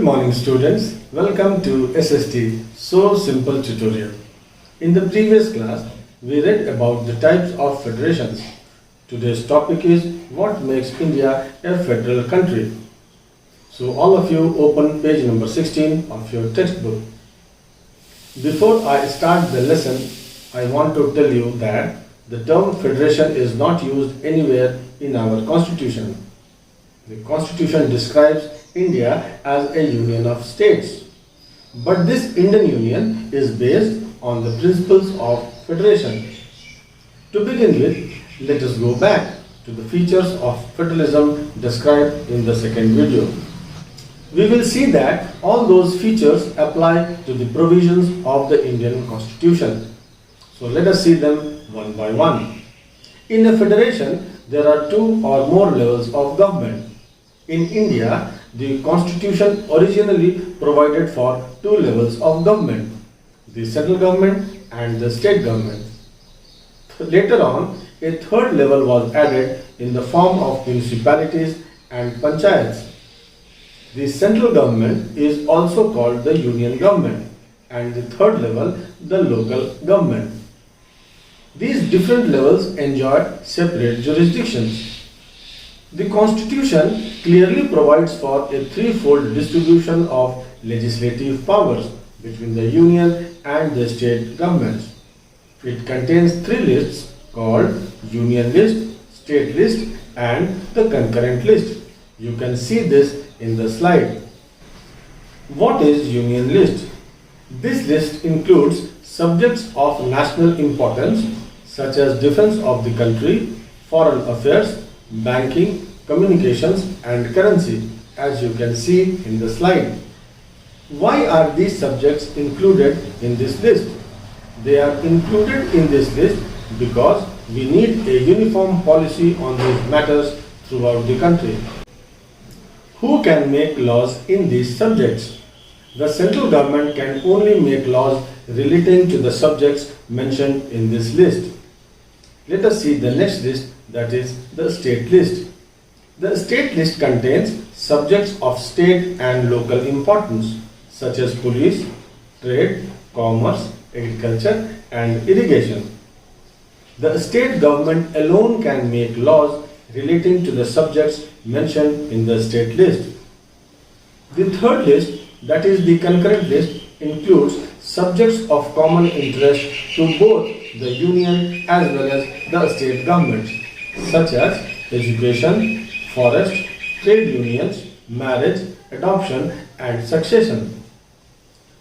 Good morning students, welcome to SST So Simple tutorial. In the previous class, we read about the types of federations. Today's topic is what makes India a federal country. So all of you open page number 16 of your textbook. Before I start the lesson, I want to tell you that the term federation is not used anywhere in our constitution. The constitution describes India as a union of states. But this Indian Union is based on the principles of federation. To begin with, let us go back to the features of federalism described in the second video. We will see that all those features apply to the provisions of the Indian Constitution. So let us see them one by one. In a federation, there are two or more levels of government. In India, the Constitution originally provided for two levels of government, the central government and the state government. Later on, a third level was added in the form of municipalities and panchayats. The central government is also called the union government and the third level the local government. These different levels enjoy separate jurisdictions. The Constitution clearly provides for a threefold distribution of legislative powers between the union and the state governments. It contains three lists called Union List, State List and the Concurrent List. You can see this in the slide. What is Union List? This list includes subjects of national importance such as defense of the country, foreign affairs, banking, communications and currency, as you can see in the slide. Why are these subjects included in this list? They are included in this list because we need a uniform policy on these matters throughout the country. Who can make laws in these subjects? The central government can only make laws relating to the subjects mentioned in this list. Let us see the next list, that is the state list. The state list contains subjects of state and local importance such as police, trade, commerce, agriculture and irrigation. The state government alone can make laws relating to the subjects mentioned in the state list. The third list, that is the concurrent list, includes subjects of common interest to both the union as well as the state governments, such as education, forest, trade unions, marriage, adoption and succession.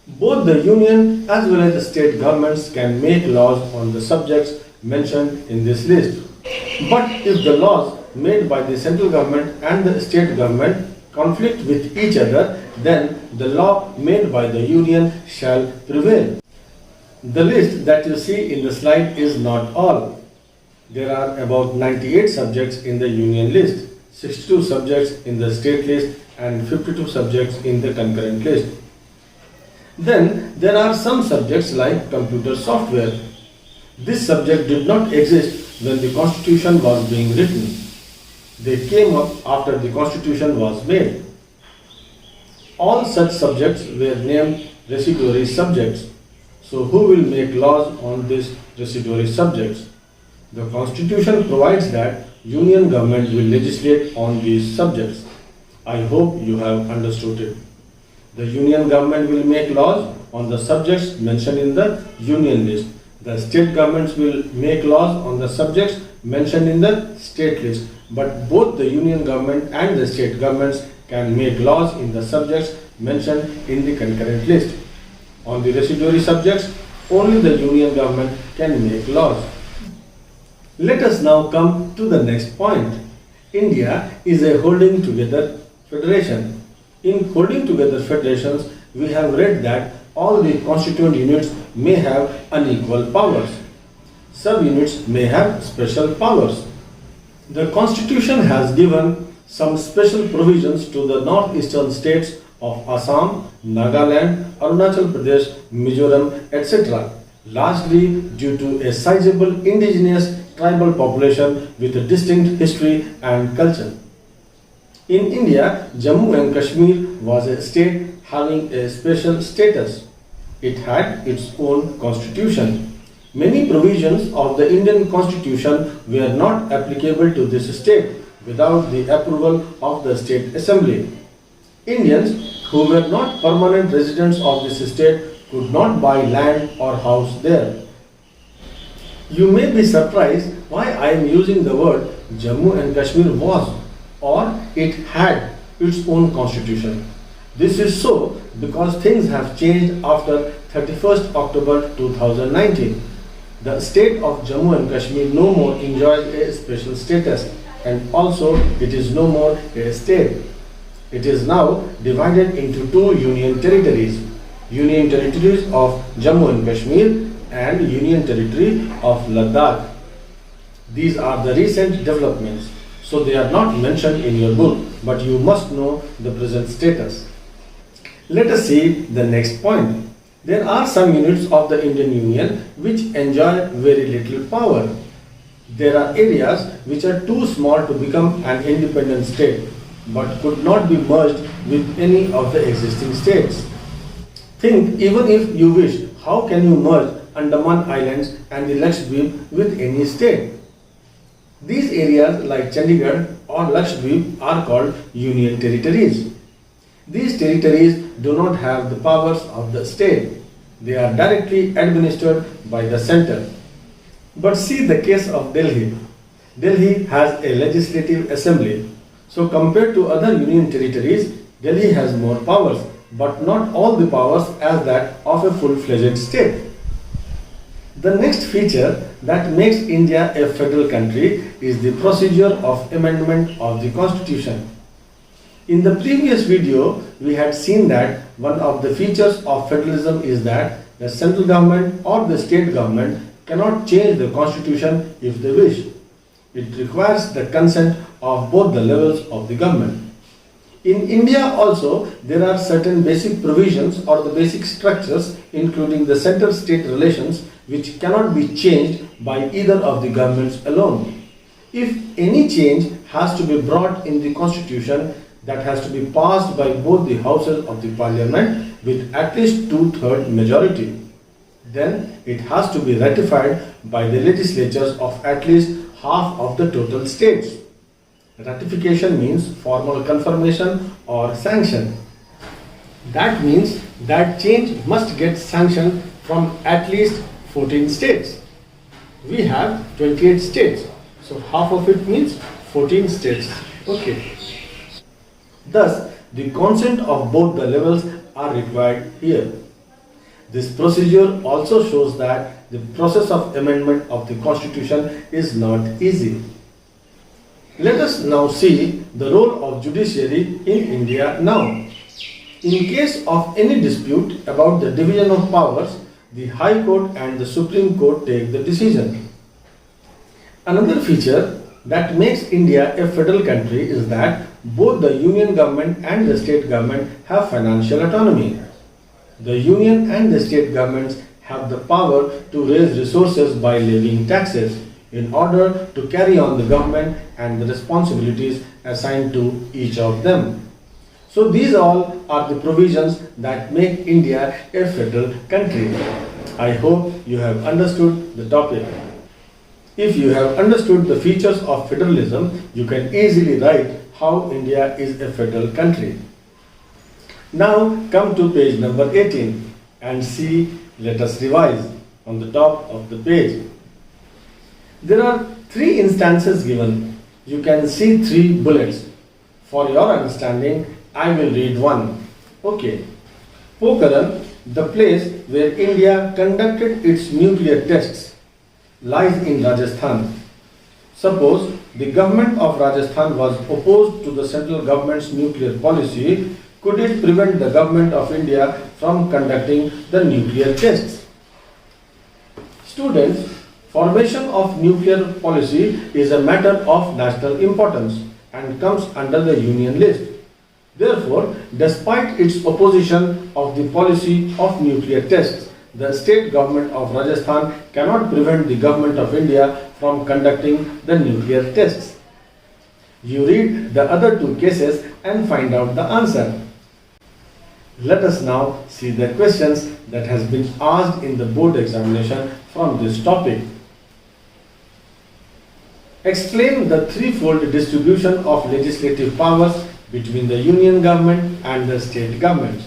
Both the union as well as the state governments can make laws on the subjects mentioned in this list. But if the laws made by the central government and the state government conflict with each other, then the law made by the union shall prevail. The list that you see in the slide is not all. There are about 98 subjects in the union list, 62 subjects in the state list and 52 subjects in the concurrent list. Then there are some subjects like computer software. This subject did not exist when the constitution was being written. They came up after the constitution was made. All such subjects were named residual subjects. So who will make laws on these residual subjects? The constitution provides that union government will legislate on these subjects. I hope you have understood it. The union government will make laws on the subjects mentioned in the union list. The state governments will make laws on the subjects mentioned in the state list. But both the union government and the state governments can make laws in the subjects mentioned in the concurrent list. On the residual subjects, only the union government can make laws. Let us now come to the next point. India is a holding together federation. In holding together federations, we have read that all the constituent units may have unequal powers. Sub-units may have special powers. The Constitution has given some special provisions to the northeastern states of Assam, Nagaland, Arunachal Pradesh, Mizoram, etc., largely due to a sizable indigenous tribal population with a distinct history and culture. In India, Jammu and Kashmir was a state having a special status. It had its own constitution. Many provisions of the Indian constitution were not applicable to this state without the approval of the state assembly. Indians who were not permanent residents of this state could not buy land or house there. You may be surprised why I am using the word Jammu and Kashmir was or it had its own constitution. This is so because things have changed after 31st October 2019. The state of Jammu and Kashmir no more enjoys a special status and also it is no more a state. It is now divided into two union territories. Union territories of Jammu and Kashmir and Union territory of Ladakh. These are the recent developments, so they are not mentioned in your book, but you must know the present status. Let us see the next point. There are some units of the Indian Union which enjoy very little power. There are areas which are too small to become an independent state, but could not be merged with any of the existing states. Think, even if you wish, how can you merge Andaman Islands and the Lakshadweep with any state? These areas like Chandigarh or Lakshadweep are called union territories. These territories do not have the powers of the state. They are directly administered by the center. But see the case of Delhi. Delhi has a legislative assembly. So compared to other union territories, Delhi has more powers, but not all the powers as that of a full-fledged state. The next feature that makes India a federal country is the procedure of amendment of the constitution. In the previous video, we had seen that one of the features of federalism is that the central government or the state government cannot change the constitution if they wish. It requires the consent of both the levels of the government. In India also, there are certain basic provisions or the basic structures including the center-state relations which cannot be changed by either of the governments alone. If any change has to be brought in the constitution, that has to be passed by both the houses of the parliament with at least 2/3 majority. Then it has to be ratified by the legislatures of at least half of the total states. Ratification means formal confirmation or sanction. That means that change must get sanctioned from at least 14 states. We have 28 states, so half of it means 14 states. Okay. Thus, the consent of both the levels are required here. This procedure also shows that the process of amendment of the constitution is not easy. Let us now see the role of judiciary in India now. In case of any dispute about the division of powers, the High Court and the Supreme Court take the decision. Another feature that makes India a federal country is that both the union government and the state government have financial autonomy. The union and the state governments have the power to raise resources by levying taxes in order to carry on the government and the responsibilities assigned to each of them. So these all are the provisions that make India a federal country. I hope you have understood the topic. If you have understood the features of federalism, you can easily write how India is a federal country. Now come to page number 18 and see, let us revise on the top of the page. There are 3 instances given. You can see 3 bullets. For your understanding, I will read one. Okay. Pokhran, the place where India conducted its nuclear tests, lies in Rajasthan. Suppose the government of Rajasthan was opposed to the central government's nuclear policy, could it prevent the government of India from conducting the nuclear tests? Students, formation of nuclear policy is a matter of national importance and comes under the union list. Therefore, despite its opposition of the policy of nuclear tests, the state government of Rajasthan cannot prevent the government of India from conducting the nuclear tests. You read the other two cases and find out the answer. Let us now see the questions that has been asked in the board examination from this topic. Explain the threefold distribution of legislative powers between the union government and the state governments.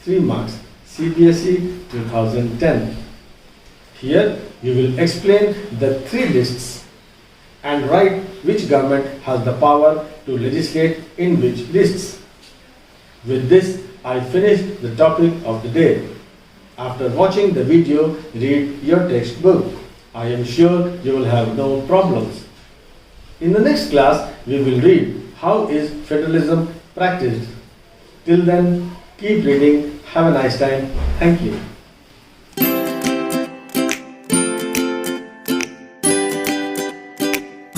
3 marks, CBSE 2010. Here you will explain the 3 lists and write which government has the power to legislate in which lists. With this, I finish the topic of the day. After watching the video, read your textbook. I am sure you will have no problems. In the next class, we will read how is federalism practiced. Till then, keep reading. Have a nice time. Thank you.